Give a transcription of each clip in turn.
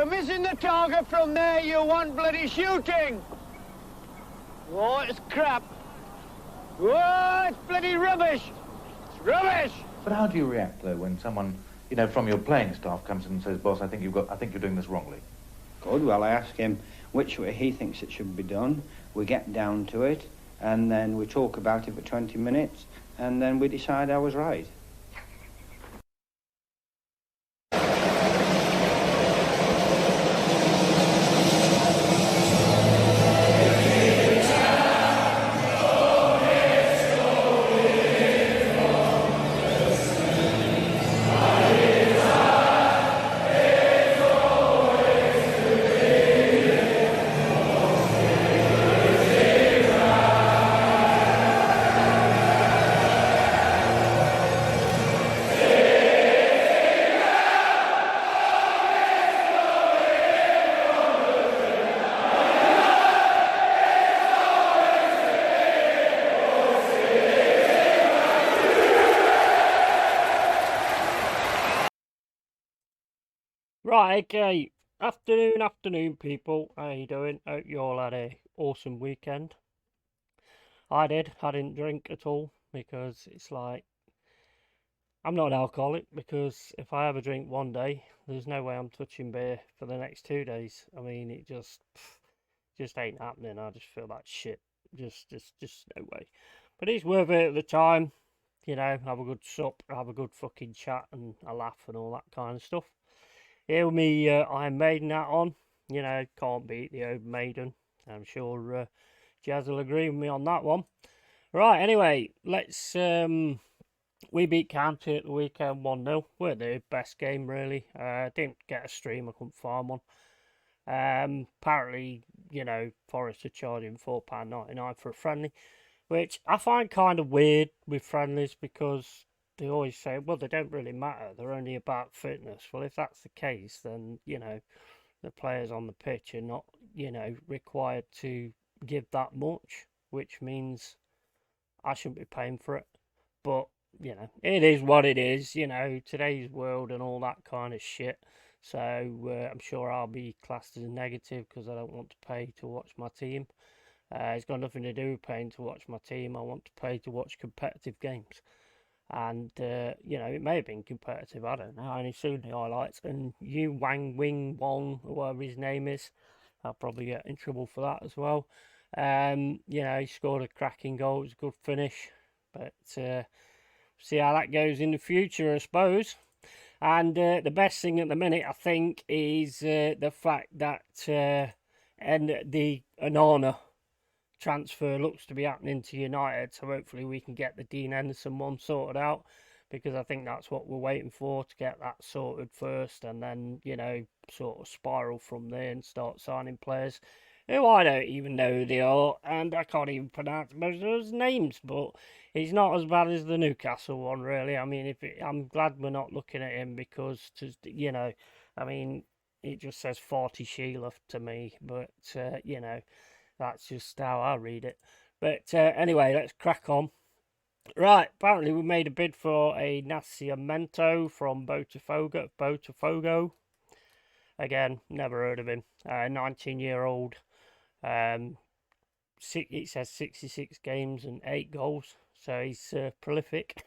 For missing the target from there, you want bloody shooting. Oh, it's crap. Oh, it's bloody rubbish. It's rubbish. But how do you react, though, when someone, you know, from your playing staff comes in and says, boss, I think you're doing this wrongly? Good. Well, I ask him which way he thinks it should be done. We get down to it, and then we talk about it for 20 minutes, and then we decide I was right. Right, okay. Afternoon, people. How you doing? Hope you all had a awesome weekend. I did. I didn't drink at all because it's like I'm not an alcoholic, because if I have a drink one day, there's no way I'm touching beer for the next 2 days. I mean, it just ain't happening. I just feel like shit. Just no way. But it's worth it at the time. You know, have a good sup, have a good fucking chat and a laugh and all that kind of stuff. Here with me, Iron Maiden hat on. You know, can't beat the old Maiden. I'm sure Jazz will agree with me on that one. Right, anyway, let's... we beat County at the weekend 1-0. Weren't the best game, really. Didn't get a stream, I couldn't find one. Apparently, you know, Forest are charging £4.99 for a friendly, which I find kind of weird with friendlies, because they always say, well, they don't really matter, they're only about fitness. Well, if that's the case, then, you know, the players on the pitch are not, you know, required to give that much, which means I shouldn't be paying for it. But, you know, it is what it is, you know, today's world and all that kind of shit. So I'm sure I'll be classed as a negative because I don't want to pay to watch my team. It's got nothing to do with paying to watch my team. I want to pay to watch competitive games. And, you know, it may have been competitive, I don't know. I only seen the highlights. And you Wang Wing Wong, or whatever his name is, I'll probably get in trouble for that as well. You know, he scored a cracking goal. It was a good finish. But see how that goes in the future, I suppose. And the best thing at the minute, I think, is the fact that and the Onana transfer looks to be happening to United, so hopefully we can get the Dean Henderson one sorted out, because I think that's what we're waiting for, to get that sorted first, and then, you know, sort of spiral from there and start signing players who I don't even know who they are, and I can't even pronounce most of those names, but it's not as bad as the Newcastle one, really. I mean, I'm glad we're not looking at him, because, you know, I mean, it just says 40 Sheila to me, but, you know, that's just how I read it. But anyway, let's crack on. Right, apparently we made a bid for a Nascimento from Botafogo. Again, never heard of him. 19-year-old. It says 66 games and 8 goals. So he's prolific.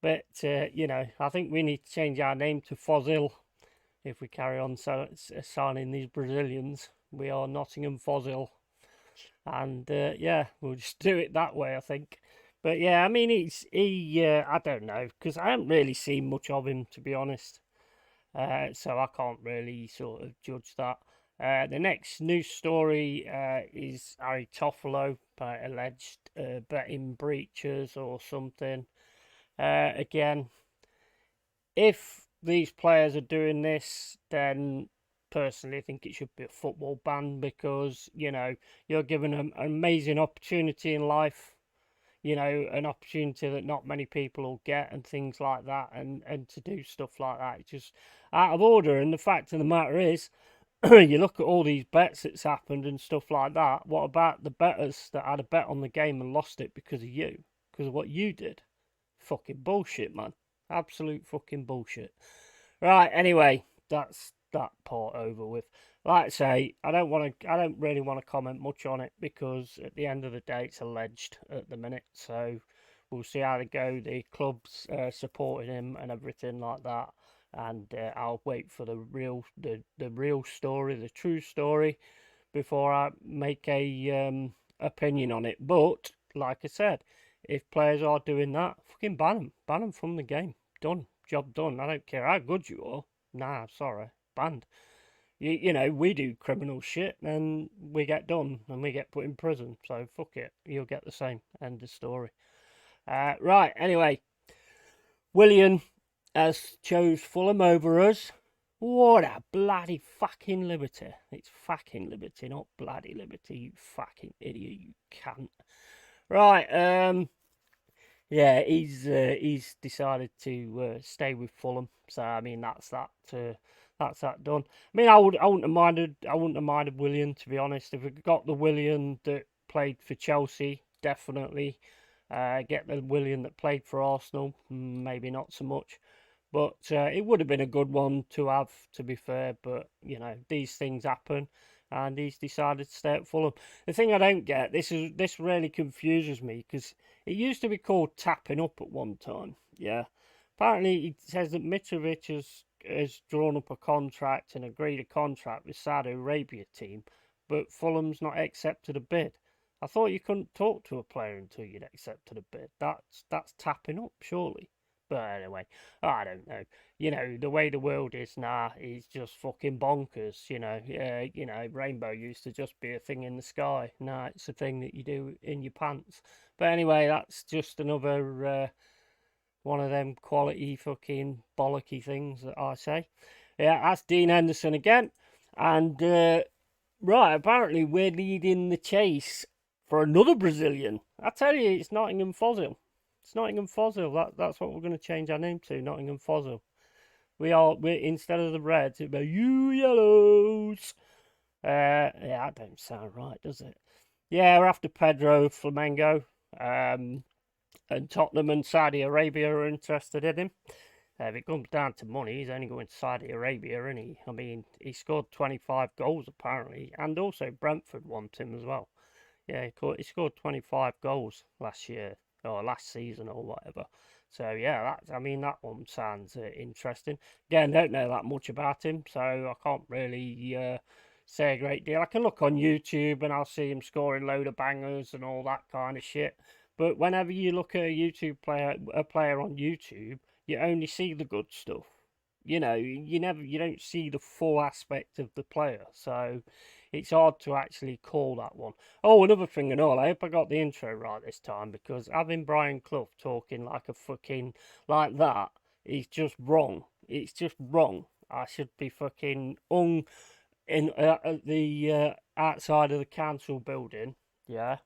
But, you know, I think we need to change our name to Fossil if we carry on signing these Brazilians. We are Nottingham Fossil. And, yeah, we'll just do it that way, I think. But, yeah, I mean, I don't know, because I haven't really seen much of him, to be honest. So I can't really sort of judge that. The next news story is Harry Toffolo by alleged betting breaches or something. Again, if these players are doing this, then personally I think it should be a football ban, because, you know, you're given an amazing opportunity in life, you know, an opportunity that not many people will get, and things like that, and to do stuff like that, it's just out of order. And the fact of the matter is, you look at all these bets that's happened and stuff like that. What about the bettors that had a bet on the game and lost it because of you, because of what you did? Fucking bullshit, man. Absolute fucking bullshit. Right, anyway, that's that part over with. Like I say, I don't really want to comment much on it because at the end of the day, it's alleged at the minute. So we'll see how they go. The club's supporting him and everything like that. And I'll wait for the real story, the true story, before I make a opinion on it. But like I said, if players are doing that, fucking ban them from the game. Done, job done. I don't care how good you are. Nah, sorry, banned. You know, we do criminal shit and we get done and we get put in prison. So fuck it, you'll get the same. End of story. Right, anyway, Willian has chose Fulham over us. What a bloody fucking liberty. It's fucking liberty, not bloody liberty, you fucking idiot, you cunt. Right, yeah, he's decided to stay with Fulham. So I mean that's that done. I mean I wouldn't have minded Willian, to be honest. If we got the Willian that played for Chelsea, definitely. Get the Willian that played for Arsenal, maybe not so much. But it would have been a good one to have, to be fair. But, you know, these things happen. And he's decided to stay at Fulham. The thing I don't get, this really confuses me, because it used to be called tapping up at one time. Yeah. Apparently, it says that Mitrovic has drawn up a contract and agreed a contract with Saudi Arabia team, but Fulham's not accepted a bid. I thought you couldn't talk to a player until you'd accepted a bid. That's tapping up, surely. But anyway, I don't know. You know, the way the world is now is just fucking bonkers. You know, rainbow used to just be a thing in the sky. Now it's a thing that you do in your pants. But anyway, that's just another one of them quality fucking bollocky things that I say. Yeah, that's Dean Henderson again. And, right, apparently we're leading the chase for another Brazilian. I tell you, it's Nottingham Fossil. It's Nottingham Fossil. That's what we're going to change our name to, Nottingham Fossil. We're instead of the Reds, it'll be you Yellows. Yeah, that don't sound right, does it? Yeah, we're after Pedro, Flamengo, and Tottenham and Saudi Arabia are interested in him. If it comes down to money, he's only going to Saudi Arabia, isn't he? I mean, he scored 25 goals apparently, and also Brentford want him as well. Yeah, he scored 25 goals last year, or last season, or whatever. So yeah, that one sounds interesting. Again, don't know that much about him, so I can't really say a great deal. I can look on YouTube and I'll see him scoring load of bangers and all that kind of shit. But whenever you look at a player on YouTube, you only see the good stuff. You know, you don't see the full aspect of the player. So it's hard to actually call that one. Oh, another thing and all, I hope I got the intro right this time, because having Brian Clough talking like a fucking like that is just wrong. It's just wrong. I should be fucking hung in at the outside of the council building, yeah,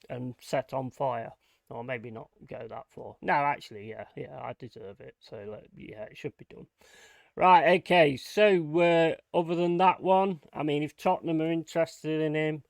and set on fire. Or maybe not go that far. No, actually, yeah, I deserve it. So, yeah, it should be done. Right, okay, so other than that one, I mean, if Tottenham are interested in him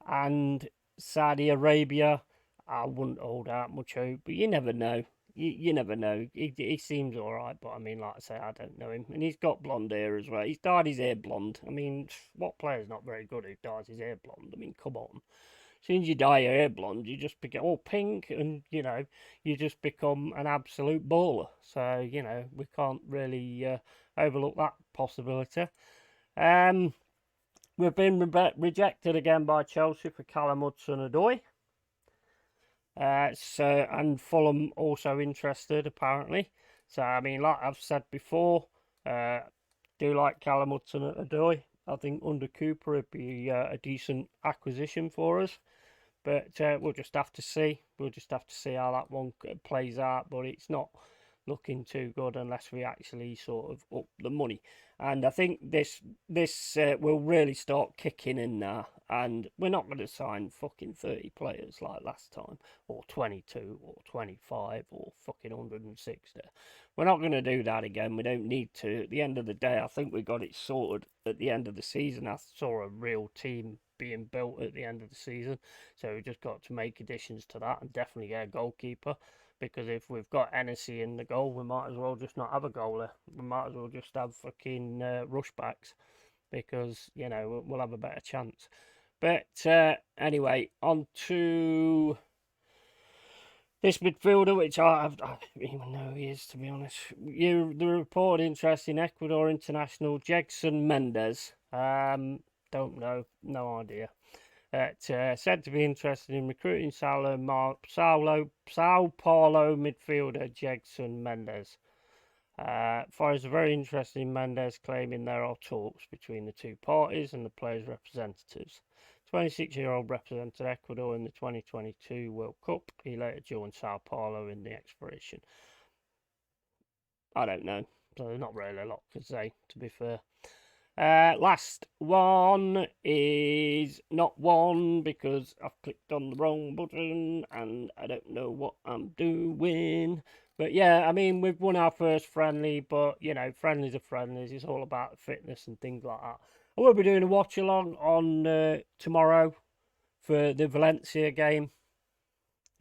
and Saudi Arabia, I wouldn't hold out much hope, but you never know. You never know. He seems all right, but I mean, like I say, I don't know him. And he's got blonde hair as well. He's dyed his hair blonde. I mean, what player's not very good who dyes his hair blonde? I mean, come on. As soon as you dye your hair blonde, you just become all pink, and you know you just become an absolute baller. So you know we can't really overlook that possibility. We've been rejected again by Chelsea for Callum Hudson Odoi. And Fulham also interested apparently. So I mean, like I've said before, do like Callum Hudson Odoi. I think under Cooper it'd be a decent acquisition for us. But we'll just have to see. We'll just have to see how that one plays out. But it's not looking too good unless we actually sort of up the money. And I think this will really start kicking in now. And we're not going to sign fucking 30 players like last time, or 22, or 25, or fucking 160. We're not going to do that again. We don't need to. At the end of the day, I think we got it sorted at the end of the season. I saw a real team being built at the end of the season. So we just got to make additions to that and definitely get a goalkeeper. because if we've got Hennessy in the goal, we might as well just not have a goalie. We might as well just have fucking rushbacks, because, you know, we'll have a better chance. But anyway, on to this midfielder, which I don't even know who he is, to be honest. The reported interest in Ecuador international Gedson Mendes. Don't know, no idea. Said to be interested in recruiting Sao Paulo midfielder Gedson Mendes. Forest are very interested in Mendes, claiming there are talks between the two parties and the players' representatives. 26-year-old represented Ecuador in the 2022 World Cup. He later joined Sao Paulo in the expedition. I don't know, so there's not really a lot to say, to be fair. Last one is not one, because I've clicked on the wrong button and I don't know what I'm doing. But yeah, I mean, we've won our first friendly, but, you know, friendlies are friendlies. It's all about fitness and things like that. I will be doing a watch along on tomorrow for the Valencia game.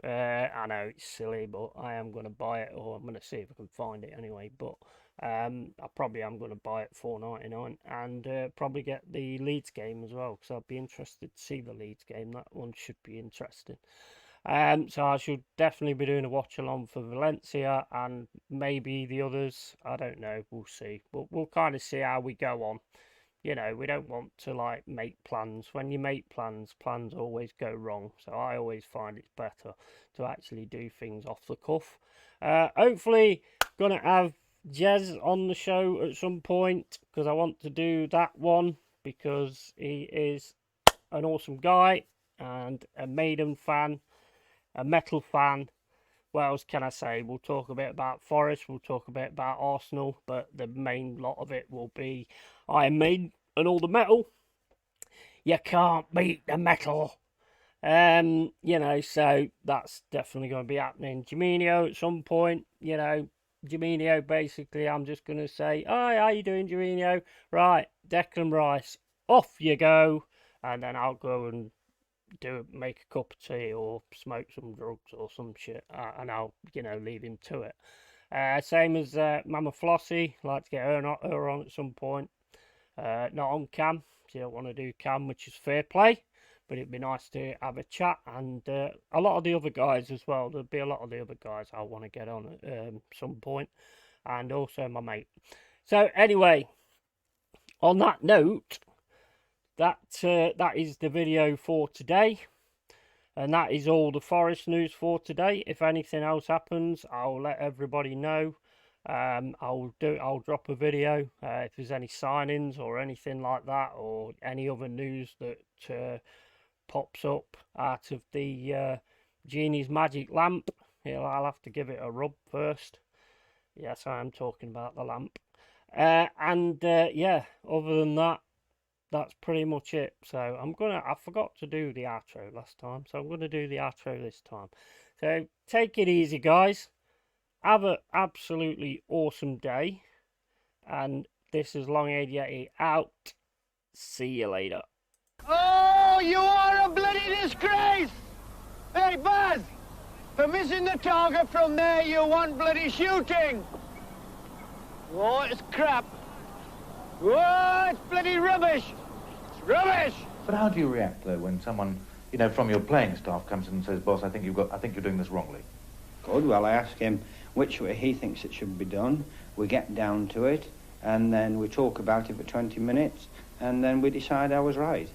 I know it's silly, but I am going to buy it, or I'm going to see if I can find it anyway. But I probably am going to buy it $4.99 and probably get the Leeds game as well, because I'd be interested to see the Leeds game. That one should be interesting. So I should definitely be doing a watch along for Valencia and maybe the others. I don't know. We'll see. But we'll kind of see how we go on. You know, we don't want to, like, make plans. When you make plans, plans always go wrong. So I always find it's better to actually do things off the cuff. Hopefully, going to have Jez on the show at some point, because I want to do that one, because he is an awesome guy and a Maiden fan, a metal fan. What else can I say? We'll talk a bit about Forest, we'll talk a bit about Arsenal, but the main lot of it will be Iron Maiden and all the metal. You can't beat the metal. You know, so that's definitely going to be happening. Jimenio at some point, you know, Jimenio, basically, I'm just going to say, hi, how you doing, Jimenio? Right, Declan Rice, off you go. And then I'll go and make a cup of tea or smoke some drugs or some shit, and I'll, you know, leave him to it. Same as Mama Flossie, like to get her on at some point. Not on cam, she don't want to do cam, which is fair play, but it'd be nice to have a chat, and a lot of the other guys as well. There'll be a lot of the other guys I want to get on at some point, and also my mate. So anyway, on that note, that is the video for today, and that is all the Forest news for today. If anything else happens, I'll let everybody know. I'll drop a video if there's any signings or anything like that, or any other news that pops up out of the Genie's magic lamp. I'll have to give it a rub first. Yes, I am talking about the lamp. Yeah, other than that, that's pretty much it. So I forgot to do the outro last time, so I'm gonna do the outro this time. So take it easy, guys. Have an absolutely awesome day. And this is Long-Haired Yeti out. See you later. Oh, you are a bloody disgrace! Hey, Buzz! For missing the target from there, you want bloody shooting! Oh, it's crap. Oh, it's bloody rubbish! It's rubbish! But how do you react, though, when someone, you know, from your playing staff comes in and says, boss, I think you're doing this wrongly? Good. Well, I ask him which way he thinks it should be done. We get down to it, and then we talk about it for 20 minutes, and then we decide I was right.